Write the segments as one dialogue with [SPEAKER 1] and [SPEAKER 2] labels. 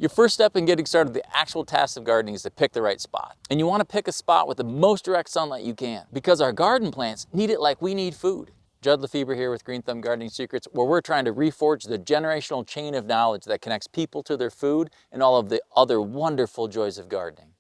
[SPEAKER 1] Your first step in getting started with the actual task of gardening is to pick the right spot. And you want to pick a spot with the most direct sunlight you can, because our garden plants need it like we need food. Judd Lefebvre here with Green Thumb Gardening Secrets, where we're trying to reforge the generational chain of knowledge that connects people to their food and all of the other wonderful joys of gardening.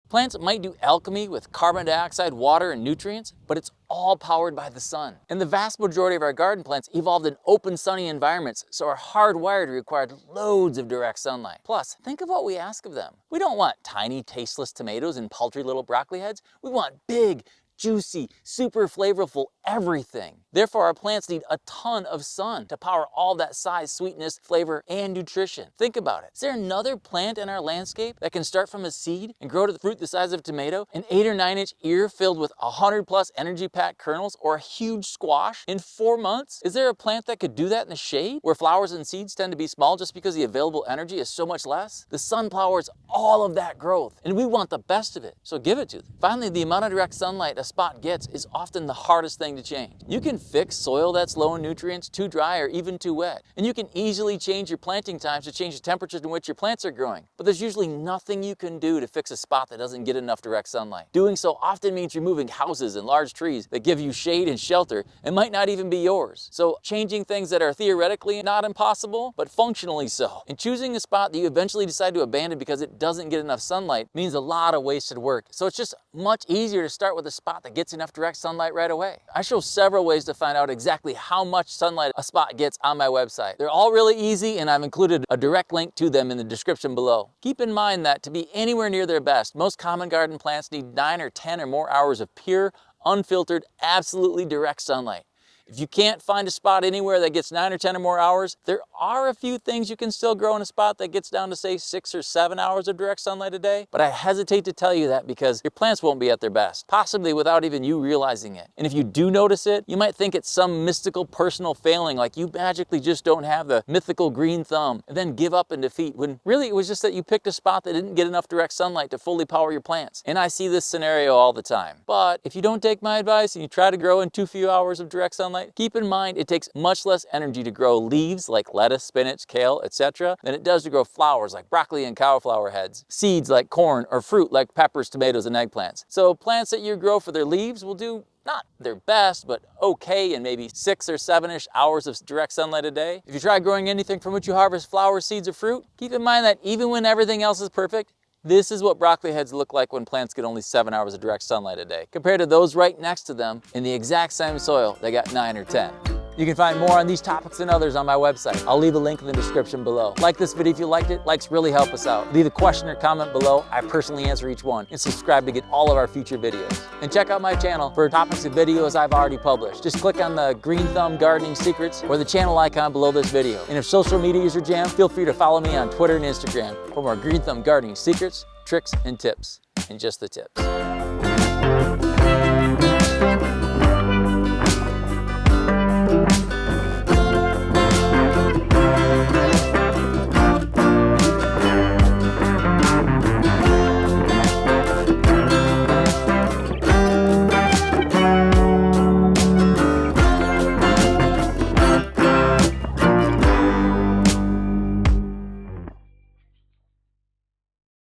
[SPEAKER 1] Plants might do alchemy with carbon dioxide, water, and nutrients, but it's all powered by the sun. And the vast majority of our garden plants evolved in open, sunny environments, so are hardwired to require loads of direct sunlight. Plus, think of what we ask of them. We don't want tiny, tasteless tomatoes and paltry little broccoli heads. We want big, juicy, super flavorful everything. Therefore, our plants need a ton of sun to power all that size, sweetness, flavor, and nutrition. Think about it. Is there another plant in our landscape that can start from a seed and grow to the fruit the size of a tomato, an 8 or 9 inch ear filled with 100+ energy-packed kernels, or a huge squash in 4 months? Is there a plant that could do that in the shade, where flowers and seeds tend to be small just because the available energy is so much less? The sun powers all of that growth, and we want the best of it, so give it to them. Finally, the amount of direct sunlight a spot gets is often the hardest thing to change. You can fix soil that's low in nutrients, too dry, or even too wet. And you can easily change your planting times to change the temperatures in which your plants are growing. But there's usually nothing you can do to fix a spot that doesn't get enough direct sunlight. Doing so often means removing houses and large trees that give you shade and shelter and might not even be yours. So changing things that are theoretically not impossible, but functionally so. And choosing a spot that you eventually decide to abandon because it doesn't get enough sunlight means a lot of wasted work. So it's just much easier to start with a spot that gets enough direct sunlight right away. I show several ways to find out exactly how much sunlight a spot gets on my website. They're all really easy, and I've included a direct link to them in the description below. Keep in mind that to be anywhere near their best, most common garden plants need 9 or 10 or more hours of pure, unfiltered, absolutely direct sunlight. If you can't find a spot anywhere that gets 9 or 10 or more hours, there are a few things you can still grow in a spot that gets down to, say, 6 or 7 hours of direct sunlight a day. But I hesitate to tell you that because your plants won't be at their best, possibly without even you realizing it. And if you do notice it, you might think it's some mystical personal failing, like you magically just don't have the mythical green thumb, and then give up in defeat, when really it was just that you picked a spot that didn't get enough direct sunlight to fully power your plants. And I see this scenario all the time. But if you don't take my advice and you try to grow in too few hours of direct sunlight, keep in mind it takes much less energy to grow leaves like lettuce, spinach, kale, etc. than it does to grow flowers like broccoli and cauliflower heads, seeds like corn, or fruit like peppers, tomatoes, and eggplants. So plants that you grow for their leaves will do not their best, but okay in maybe 6 or 7-ish hours of direct sunlight a day. If you try growing anything from which you harvest flowers, seeds, or fruit, keep in mind that even when everything else is perfect, this is what broccoli heads look like when plants get only 7 hours of direct sunlight a day, compared to those right next to them in the exact same soil that got 9 or 10. You can find more on these topics and others on my website. I'll leave a link in the description below. Like this video if you liked it. Likes really help us out. Leave a question or comment below. I personally answer each one. And subscribe to get all of our future videos. And check out my channel for topics and videos I've already published. Just click on the Green Thumb Gardening Secrets or the channel icon below this video. And if social media is your jam, feel free to follow me on Twitter and Instagram for more Green Thumb Gardening secrets, tricks, and tips. And just the tips.